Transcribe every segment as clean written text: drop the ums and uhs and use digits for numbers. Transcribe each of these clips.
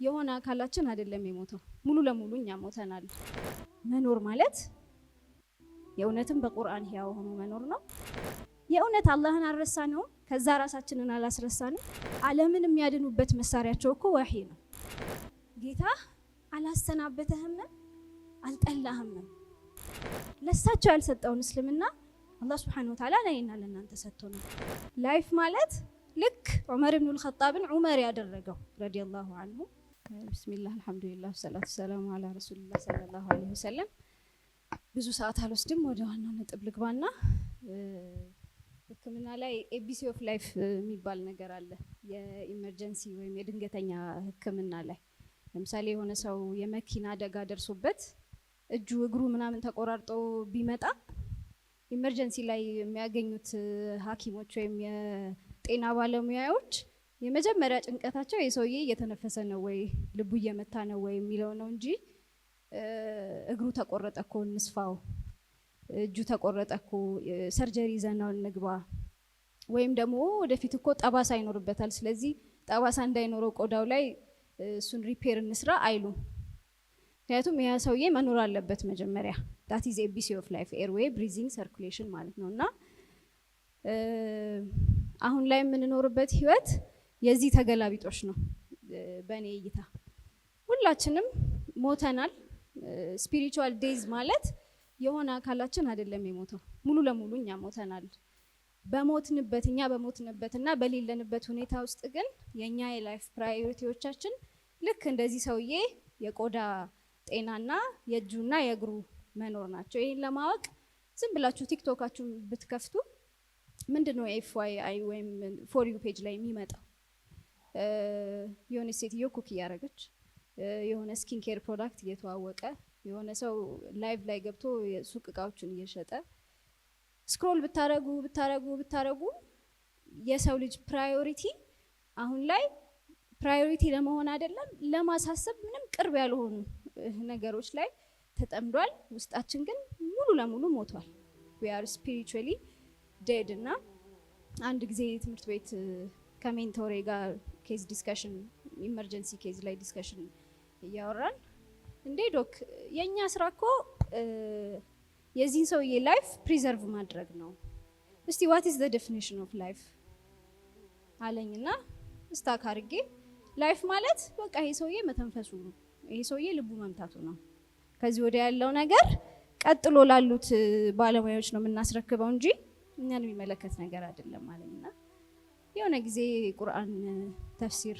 የሆነ አካላችን አይደለም የሞተው ሙሉ ለሙሉ እኛ ሞተናል። መኖር ማለት የእውነትም በቁርአን ሕያው ሆኖ መኖር ነው። የእውነት አላህን አልረሳነው፣ ከዛ ራሳችንን አላስረሳንም። ዓለምን የሚያድኑበት መሳሪያቸው እኮ ወህይ ነው። ጌታ አላሰናበተህም፣ አልጠላህም። ለሳቸው ያልሰጠውን እስልምና አላህ Subhanahu Wa Ta'ala ለእኔና ለእናንተ ሰጥቶናል። ላይፍ ማለት ልክ ዑመር ኢብኑ አልኸጣብን ዑመር ያደረገው ረዲየላሁ ዐንሁ። ቢስሚላህ አልሐምዱሊላህ ወሰላቱ ወሰላሙ ዐላ ረሱሊላህ ሰለላሁ ዐለይሂ ወሰለም። ብዙ ሰዓት አልወስድም፣ ወደ ዋናው ነጥብ ልግባና ህክምና ላይ ኤቢሲ ኦፍ ላይፍ የሚባል ነገር አለ። የኢመርጀንሲ ወይም የድንገተኛ ህክምና ላይ ለምሳሌ የሆነ ሰው የመኪና አደጋ ደርሶበት እጁ እግሩ ምናምን ተቆራርጦ ቢመጣ ኢመርጀንሲ ላይ የሚያገኙት ሐኪሞች ወይም የጤና ባለሙያዎች የመጀመሪያ ጭንቀታቸው የሰውዬ እየተነፈሰ ነው ወይ ልቡ እየመታ ነው ወይ የሚለው ነው እንጂ እግሩ ተቆረጠ እኮ እንስፋው፣ እጁ ተቆረጠ እኮ ሰርጀሪ ዘናው እንግባ፣ ወይም ደግሞ ወደፊት እኮ ጠባሳ ይኖርበታል ስለዚህ ጠባሳ እንዳይኖረው ቆዳው ላይ እሱን ሪፔር እንስራ አይሉም። ምክንያቱም ያ ሰውዬ መኖር አለበት መጀመሪያ። that is ABC of life airway breathing circulation ማለት ነውና አሁን ላይ የምንኖርበት ህይወት የዚህ ተገላቢጦሽ ነው። በእኔ እይታ ሁላችንም ሞተናል። ስፒሪቹዋል ዴዝ ማለት የሆነ አካላችን አይደለም የሞተው ሙሉ ለሙሉ እኛ ሞተናል። እኛ በሞትንበትና በሌለንበት ሁኔታ ውስጥ ግን የኛ የላይፍ ፕራዮሪቲዎቻችን ልክ እንደዚህ ሰውዬ የቆዳ ጤናና የእጁና የእግሩ መኖር ናቸው። ይሄን ለማወቅ ዝም ብላችሁ ቲክቶካችሁን ብትከፍቱ ምንድነው ኤፍዋይ ወይም ፎር ዩ ፔጅ ላይ የሚመጣው የሆነ ሴትዮ ኩክ እያደረገች የሆነ ስኪን ኬር ፕሮዳክት እየተዋወቀ የሆነ ሰው ላይቭ ላይ ገብቶ የሱቅ እቃዎችን እየሸጠ ስክሮል ብታረጉ የሰው ልጅ ፕራዮሪቲ አሁን ላይ ፕራዮሪቲ ለመሆን አይደለም ለማሳሰብ ምንም ቅርብ ያልሆኑ ነገሮች ላይ ተጠምዷል። ውስጣችን ግን ሙሉ ለሙሉ ሞቷል። we are spiritually dead። እና አንድ ጊዜ ትምህርት ቤት ከሜንቶሬ ጋር ኬዝ ዲስከሽን ኢመርጀንሲ ኬዝ ላይ ዲስከሽን እያወራን እንዴ ዶክ የኛ ስራ እኮ የዚህን ሰውዬ ላይፍ ፕሪዘርቭ ማድረግ ነው። እስቲ what is the definition of life አለኝና ስታክ አድርጌ ላይፍ ማለት በቃ ይሄ ሰውዬ መተንፈሱ ነው፣ ይሄ ሰውዬ ልቡ መምታቱ ነው። ከዚህ ወዲያ ያለው ነገር ቀጥሎ ላሉት ባለሙያዎች ነው የምናስረክበው እንጂ እኛን የሚመለከት ነገር አይደለም አለኝና የሆነ ጊዜ ቁርአን ተፍሲር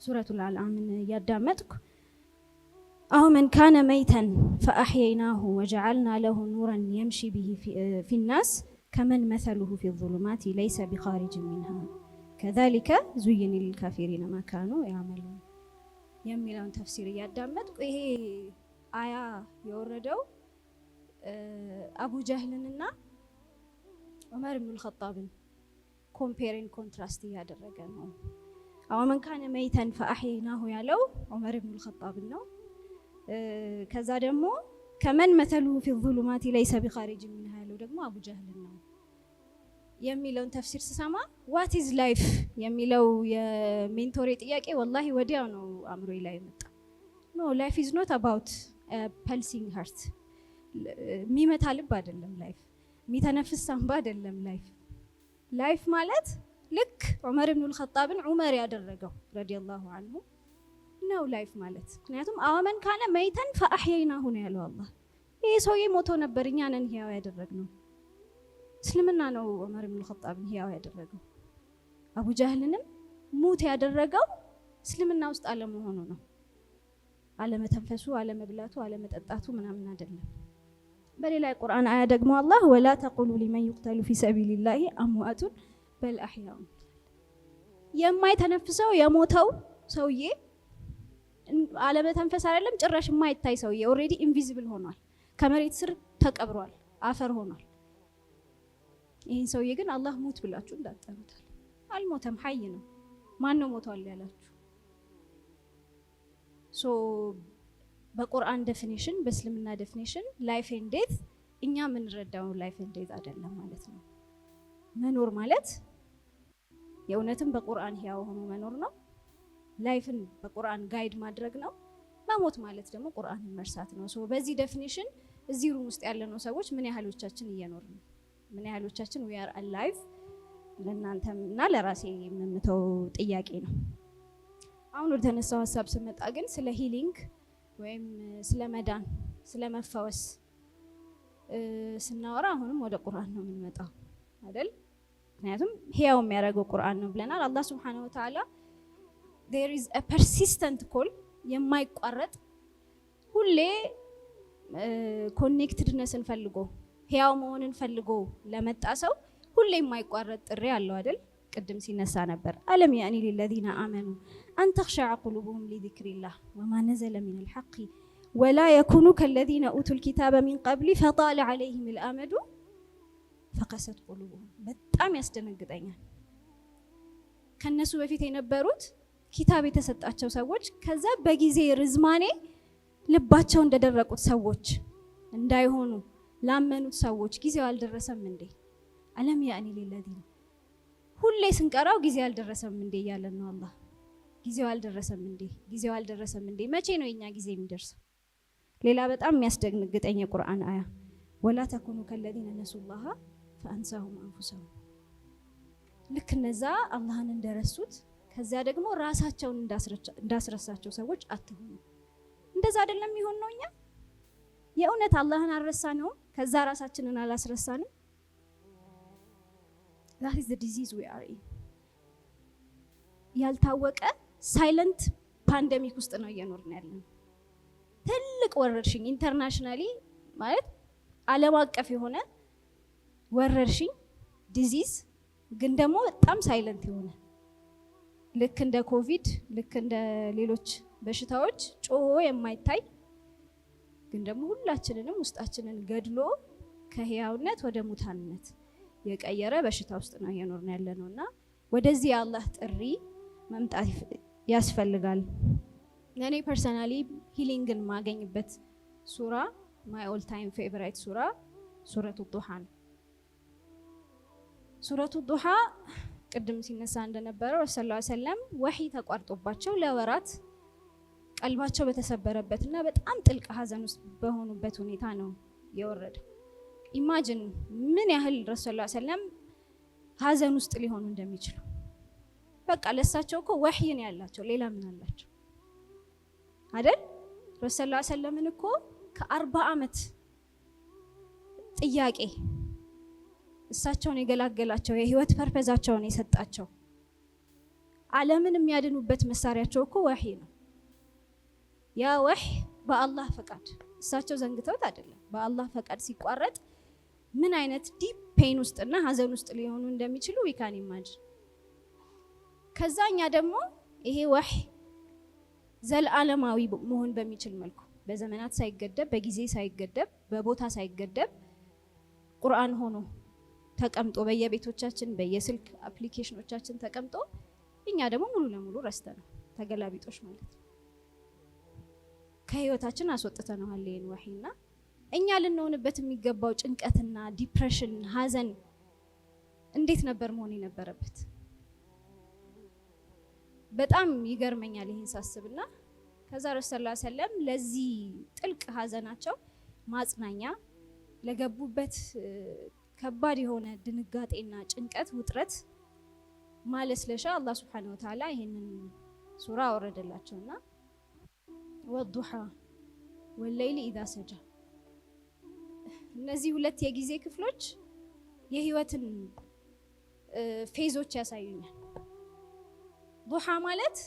ሱረቱል አልዓምን ያዳመጥኩ አው መን ካነ መይተን ፈአህየይናሁ ወጀዐልና ለሁ ኑረን የምሺ ቢሂ ፊናስ ከመን መሰሉሁ ፊ ዙሉማት ለይሰ ቢኻሪጅ ሚንሃ ከዛሊከ ዙይነ ሊልካፊሪነ ማ ካኑ ያዕመሉን የሚለውን ተፍሲር እያዳመጥኩ ይሄ አያ የወረደው አቡ ጀህልንና ዑመር ኢብኑ አልኸጣብን ኮምፔሪንግ ኮንትራስት እያደረገ ነው። አው መን ካነ መይተን ፈአህየይናሁ ያለው ዑመር ኢብኑ አልኸጣብን ነው። ከዛ ደግሞ ከመን መሰሉሁ ፊ ዙሉማት ለይሰ ቢኻሪጅ ሚንሃ ያለው ደግሞ አቡ ጀህልን ነው የሚለውን ተፍሲር ስሰማ what is life የሚለው የሜንቶሬ ጥያቄ ወላሂ ወዲያው ነው አእምሮዬ ላይ መጣ። no life is not about a pulsing heart። የሚመታ ልብ አይደለም ላይፍ፣ የሚተነፍስ ሳንባ አይደለም ላይፍ ማለት ልክ ዑመር ኢብኑ አልኸጣብን ዑመር ያደረገው ረዲየላሁ ዐንሁ ነው ላይፍ ማለት። ምክንያቱም አወመን ካነ መይተን ፈአህየይናሁ ነው ያለው አላህ። ይሄ ሰውዬ ሞቶ ነበር እኛ ነን ህያው ያደረግነው። እስልምና ነው ዑመር ኢብኑ አልኸጣብን ህያው ያደረገው። አቡ ጀህልንም ሙት ያደረገው እስልምና ውስጥ አለመሆኑ ነው። አለመተንፈሱ፣ አለመብላቱ፣ አለመጠጣቱ ምናምን አይደለም። በሌላ ቁርአን አያ ደግሞ አላህ ወላ ተቁሉ ሊመን ይቅተሉ ፊ ሰቢልላሂ አምዋቱን በል አህያው የማይተነፍሰው የሞተው ሰውዬ አለመተንፈስ አይደለም ጭራሽ የማይታይ ሰውዬ ኦሬዲ ኢንቪዚብል ሆኗል፣ ከመሬት ስር ተቀብሯል፣ አፈር ሆኗል። ይሄን ሰውዬ ግን አላህ ሙት ብላችሁ እንዳጠሩታል። አልሞተም፣ ሐይ ነው። ማን ነው ሞቷል ያላችሁ? ሶ በቁርአን ዴፊኒሽን በእስልምና ዴፊኒሽን ላይፍ ኤንድ ዴት እኛ የምንረዳው ላይፍ ኤንድ ዴት አይደለም ማለት ነው። መኖር ማለት የእውነትም በቁርአን ሕያው ሆኖ መኖር ነው። ላይፍን በቁርአን ጋይድ ማድረግ ነው። መሞት ማለት ደግሞ ቁርአንን መርሳት ነው። ሶ በዚህ ዴፊኒሽን እዚህ ሩም ውስጥ ያለነው ሰዎች ምን ያህሎቻችን እየኖርን ነው? ምን ያህሎቻችን we are alive? ለእናንተም እና ለራሴ የምምተው ጥያቄ ነው። አሁን ወደ ተነሳው ሀሳብ ስመጣ ግን ስለ ሂሊንግ ወይም ስለ መዳን ስለ መፈወስ ስናወራ አሁንም ወደ ቁርአን ነው የምንመጣው አይደል? ምክንያቱም ህያው የሚያደርገው ቁርአን ነው ብለናል። አላህ Subhanahu Wa Ta'ala there is a persistent call የማይቋረጥ ሁሌ ኮኔክትድነስን ፈልጎ ህያው መሆንን ፈልጎ ለመጣ ሰው ሁሌ የማይቋረጥ ጥሪ አለው አይደል? ቅድም ሲነሳ ነበር አለም ያኒ للذين آمنوا أن تخشع قلوبهم لذكر الله وما نزل من الحق ولا يكونوا كالذين أوتوا الكتاب من قبل فطال عليهم الأمد فقست قلوبهم በጣም ያስደነግጠኛል። ከነሱ በፊት የነበሩት ኪታብ የተሰጣቸው ሰዎች ከዛ በጊዜ ርዝማኔ ልባቸው እንደደረቁት ሰዎች እንዳይሆኑ ላመኑት ሰዎች ጊዜው አልደረሰም እንዴ? አለም ያኒ للذين ሁሌ ስንቀራው ጊዜ አልደረሰም እንዴ እያለን ነው አላህ። ጊዜው አልደረሰም እንዴ? ጊዜው አልደረሰም እንዴ? መቼ ነው የኛ ጊዜ የሚደርሰው? ሌላ በጣም የሚያስደነግጠኝ የቁርአን አያ ወላ ተኩኑ ከለዚነ ነሱላህ ፈአንሳሁም አንፉሰሁም። ልክ እነዛ አላህን እንደረሱት ከዛ ደግሞ ራሳቸውን እንዳስረሳቸው ሰዎች አትሁኑ። እንደዛ አይደለም ይሆን ነው? እኛ የእውነት አላህን አልረሳነው ከዛ ራሳችንን አላስረሳንም? that is the disease we are in። ያልታወቀ ሳይለንት ፓንደሚክ ውስጥ ነው እየኖርን ያለነው። ትልቅ ወረርሽኝ ኢንተርናሽናሊ ማለት ዓለም አቀፍ የሆነ ወረርሽኝ ዲዚዝ ግን ደግሞ በጣም ሳይለንት የሆነ ልክ እንደ ኮቪድ ልክ እንደ ሌሎች በሽታዎች ጮሆ የማይታይ ግን ደግሞ ሁላችንንም ውስጣችንን ገድሎ ከህያውነት ወደ ሙታንነት የቀየረ በሽታ ውስጥ ነው እየኖርን ያለነውና ወደዚህ የአላህ ጥሪ መምጣት ያስፈልጋል። ለኔ ፐርሰናሊ ሂሊንግን ማገኝበት ሱራ ማይ ኦል ታይም ፌቨራይት ሱራ ሱረቱ ዱሃ ነው። ሱረቱ ዱሃ ቅድም ሲነሳ እንደነበረው ረሱል ሰለላሁ ዐለይሂ ወሰለም ወህይ ተቋርጦባቸው ለወራት ቀልባቸው በተሰበረበትና በጣም ጥልቅ ሀዘን ውስጥ በሆኑበት ሁኔታ ነው የወረደ። ኢማጂን ምን ያህል ረሱል ሰለላሁ ዐለይሂ ወሰለም ሀዘን ውስጥ ሊሆኑ እንደሚችሉ። በቃ ለሳቸው እኮ ወህይን ያላቸው ሌላ ምን አላቸው አይደል? ረሱል ሰለላሁ ዐለይሂ ወሰለምን እኮ ከ40 ዓመት ጥያቄ እሳቸውን የገላገላቸው የህይወት ፐርፐዛቸውን የሰጣቸው ዓለምን የሚያድኑበት መሳሪያቸው እኮ ወህይ ነው። ያ ወህይ በአላህ ፈቃድ እሳቸው ዘንግተውት አይደለም፣ በአላህ ፈቃድ ሲቋረጥ ምን አይነት ዲፕ ፔን ውስጥና ሀዘን ውስጥ ሊሆኑ እንደሚችሉ ዊካን ኢማጂን። ከዛኛ ደግሞ ይሄ ወህይ ዘላለማዊ መሆን በሚችል መልኩ በዘመናት ሳይገደብ በጊዜ ሳይገደብ በቦታ ሳይገደብ ቁርአን ሆኖ ተቀምጦ በየቤቶቻችን በየስልክ አፕሊኬሽኖቻችን ተቀምጦ እኛ ደግሞ ሙሉ ለሙሉ ረስተነው ተገላቢጦሽ ማለት ነው። ከህይወታችን አስወጥተነዋል ይሄን ወህይና እኛ ልንሆንበት የሚገባው ጭንቀትና ዲፕሬሽን ሀዘን እንዴት ነበር መሆን የነበረበት? በጣም ይገርመኛል ይሄን ሳስብና ከዛ ረሱል ሰለላሁ ዐለይሂ ወሰለም ለዚህ ጥልቅ ሀዘናቸው ማጽናኛ ለገቡበት ከባድ የሆነ ድንጋጤና ጭንቀት ውጥረት ማለስለሻ አላህ Subhanahu Wa Ta'ala ይሄንን ሱራ አወረደላቸውና ወዱሃ ወለይሊ ኢዛ ሰጃ። እነዚህ ሁለት የጊዜ ክፍሎች የህይወትን ፌዞች ያሳዩኛል። ዱሃ ማለት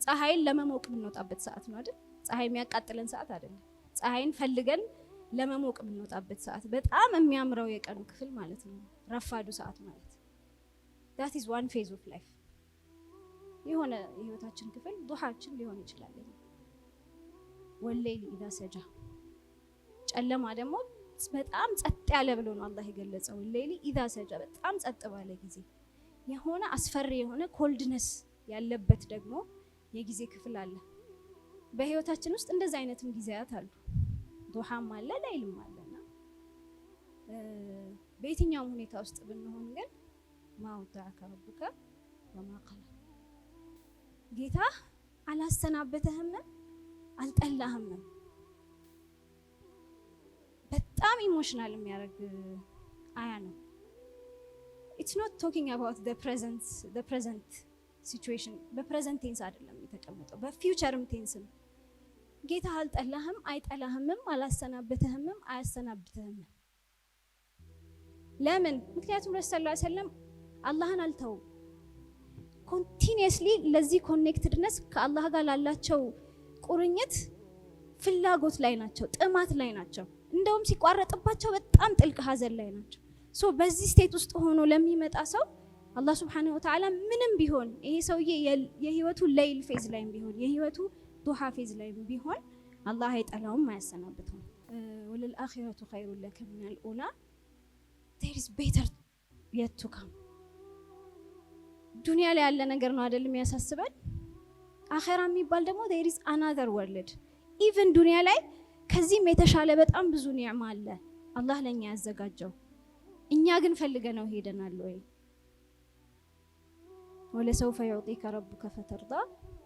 ፀሐይን ለመሞቅ የምንወጣበት ሰዓት ነው አይደል? ፀሐይ የሚያቃጥለን ሰዓት አይደለም። ፀሐይን ፈልገን ለመሞቅ የምንወጣበት ሰዓት በጣም የሚያምረው የቀኑ ክፍል ማለት ነው። ረፋዱ ሰዓት ማለት that is one phase of life። የሆነ የህይወታችን ክፍል ዱሃችን ሊሆን ይችላል። ወለይሊ ኢዛ ሰጃ ጨለማ ደግሞ በጣም ጸጥ ያለ ብሎ ነው አላህ የገለጸው። ወለይሊ ኢዛ ሰጃ በጣም ጸጥ ባለ ጊዜ የሆነ አስፈሪ የሆነ ኮልድነስ ያለበት ደግሞ የጊዜ ክፍል አለ። በህይወታችን ውስጥ እንደዛ አይነትም ጊዜያት አሉ። ዱሃም አለ ላይልም አለና በየትኛውም ሁኔታ ውስጥ ብንሆን ግን ማውዳከ ረቡከ ወማ ቀላ ጌታ አላሰናበተህም አልጠላህም። በጣም ኢሞሽናል የሚያደርግ አያ ነው። ኢትስ ኖት ቶኪንግ አባውት the present situation በፕሬዘንት ቴንስ አይደለም የተቀመጠው፣ በፊውቸርም ቴንስ ነው። ጌታ አልጠላህም አይጠላህም አላሰናበተህም አያሰናብተህም። ለምን? ምክንያቱም ረሱል ሰለላሁ ዐለይሂ ወሰለም አላህን አልተውም። ኮንቲኒየስሊ ለዚህ ኮኔክትድነስ ከአላህ ጋር ላላቸው ቁርኝት ፍላጎት ላይ ናቸው፣ ጥማት ላይ ናቸው። እንደውም ሲቋረጥባቸው በጣም ጥልቅ ሀዘን ላይ ናቸው። ሶ በዚህ ስቴት ውስጥ ሆኖ ለሚመጣ ሰው አላህ ሱብሓነሁ ወተዓላ ምንም ቢሆን ይሄ ሰውዬ የህይወቱ ሌይል ፌዝ ላይም ቢሆን የህይወቱ ዱሃ ፌዝ ላይም ቢሆን አላህ አይጠላውም አያሰናብተውም። ወለልአኺረቱ ኸይሩን ለከ ሚነል ኡላ there is better yet to come። ዱንያ ላይ ያለ ነገር ነው አይደል የሚያሳስበን? አኺራ የሚባል ደግሞ there is another world። ኢቭን ዱንያ ላይ ከዚህም የተሻለ በጣም ብዙ ኒዕማ አለ አላህ ለኛ ያዘጋጀው። እኛ ግን ፈልገነው ሄደናል ወይ? ወለሰውፈ ዩዕጢከ ረቡከ ፈተርዳ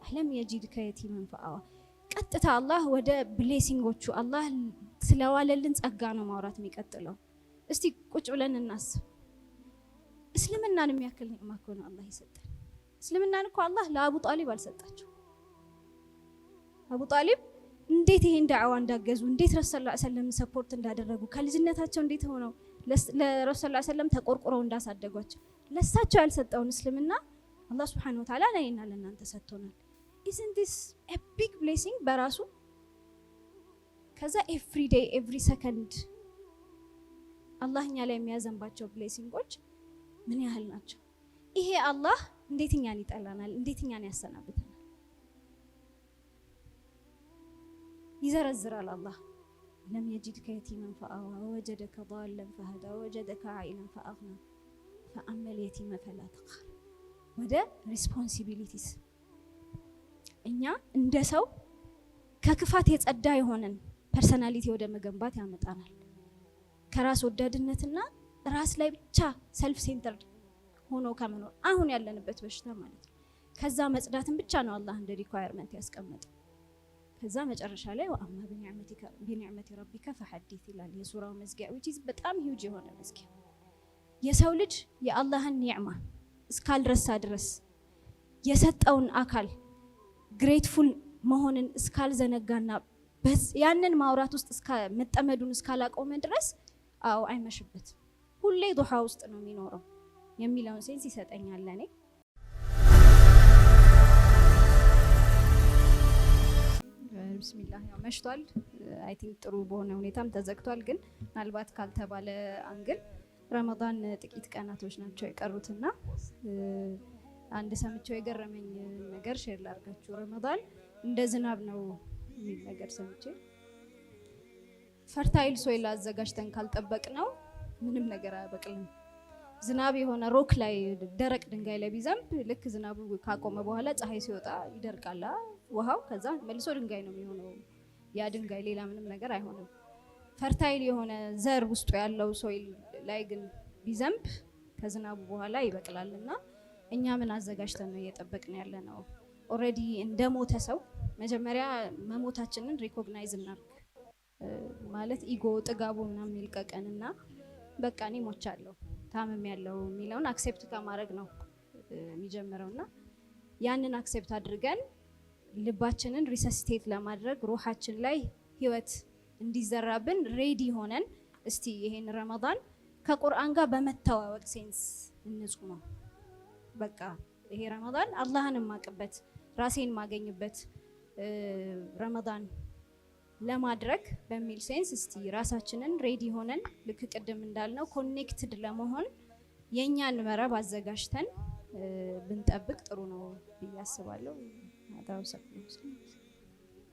አለም የጂድከ የቲመን ፈአዋ። ቀጥታ አላህ ወደ ብሌሲንጎቹ አላህ ስለዋለልን ጸጋ ነው ማውራት የሚቀጥለው። እስቲ ቁጭ ብለን እናስብ። እስልምናን የሚያክል ኒዕማ እኮ ነው አላህ ይሰጠን። እስልምናን እኮ አላህ ለአቡ ጣሊብ አልሰጣቸው። አቡ ጣሊብ እንዴት ይሄን ዳዕዋ እንዳገዙ፣ እንዴት ረሱል ሰለላሁ ዐለይሂ ወሰለም ሰፖርት እንዳደረጉ፣ ከልጅነታቸው እንዴት ሆነው ለረሱል ሰለላሁ ዐለይሂ ወሰለም ተቆርቆረው እንዳሳደጓቸው ለሳቸው ያልሰጠውን እስልምና አላህ ሱብሓነሁ ወተዓላ ለእኔና ለእናንተ ሰጥቶናል። isn't this a big blessing በራሱ? ከዛ every day every second አላህ እኛ ላይ የሚያዘንባቸው ብሌሲንጎች ምን ያህል ናቸው? ይሄ አላህ እንዴት እኛን ይጠላናል? እንዴት እኛን ያሰናብተናል? ይዘረዝራል አላህ ለም የጂድከ የቲመን ፈአዋ ወወጀደከ ضالًا ፈሀዳ ወወጀደከ ዓኢለን ፈአግና ፈአማ اليتيم فلا تقهر። ወደ ሪስፖንሲቢሊቲስ እኛ እንደ ሰው ከክፋት የጸዳ የሆነን ፐርሰናሊቲ ወደ መገንባት ያመጣናል። ከራስ ወዳድነትና ራስ ላይ ብቻ ሰልፍ ሴንተርድ ሆኖ ከመኖር አሁን ያለንበት በሽታ ማለት ነው። ከዛ መጽዳትን ብቻ ነው አላህ እንደ ሪኳየርመንት ያስቀመጠው። ከዛ መጨረሻ ላይ ወአማ ቢኒዕመቲ ረቢከ ፈሐዲስ ይላል የሱራው መዝጊያ which is በጣም ሂውጅ የሆነ መዝጊያ። የሰው ልጅ የአላህን ኒዕማ እስካልረሳ ድረስ የሰጠውን አካል ግሬትፉል መሆንን እስካልዘነጋና ያንን ማውራት ውስጥ መጠመዱን እስካላቆመ ድረስ አው አይመሽበት ሁሌ ዱሃ ውስጥ ነው የሚኖረው የሚለውን ሴንስ ይሰጠኛል ለኔ። ቢስሚላህ ያው መሽቷል። አይ ቲንክ ጥሩ በሆነ ሁኔታም ተዘግቷል። ግን ምናልባት ካልተባለ አንግል ረመዳን ጥቂት ቀናቶች ናቸው የቀሩትና አንድ ሰምቼው የገረመኝ ነገር ሼር ላድርጋችሁ። ረመዳን እንደ ዝናብ ነው የሚል ነገር ሰምቼ ፈርታይል ሶይል አዘጋጅተን ካልጠበቅ ነው ምንም ነገር አያበቅልም። ዝናብ የሆነ ሮክ ላይ ደረቅ ድንጋይ ላይ ቢዘንብ ልክ ዝናቡ ካቆመ በኋላ ፀሐይ ሲወጣ ይደርቃል ውሃው። ከዛ መልሶ ድንጋይ ነው የሚሆነው ያ ድንጋይ፣ ሌላ ምንም ነገር አይሆንም። ፈርታይል የሆነ ዘር ውስጡ ያለው ሶይል ላይ ግን ቢዘንብ ከዝናቡ በኋላ ይበቅላልና እኛ ምን አዘጋጅተን ነው እየጠበቅን ያለ ነው? ኦልሬዲ እንደ ሞተ ሰው መጀመሪያ መሞታችንን ሪኮግናይዝ እናርግ። ማለት ኢጎ ጥጋቡ ምናምን ይልቀቀንና በቃ እኔ ሞቻለሁ ታመም ያለው የሚለውን አክሴፕት ከማድረግ ነው የሚጀምረውና ያንን አክሴፕት አድርገን ልባችንን ሪሰሲቴት ለማድረግ ሩሃችን ላይ ህይወት እንዲዘራብን ሬዲ ሆነን እስቲ ይሄን ረመዳን ከቁርአን ጋር በመተዋወቅ ሴንስ እንጹመው። በቃ ይሄ ረመዳን አላህን ማቀበት ራሴን ማገኝበት ረመዳን ለማድረግ በሚል ሴንስ እስቲ ራሳችንን ሬዲ ሆነን ልክ ቅድም እንዳልነው ኮኔክትድ ለመሆን የኛን መረብ አዘጋጅተን ብንጠብቅ ጥሩ ነው ብዬ አስባለሁ።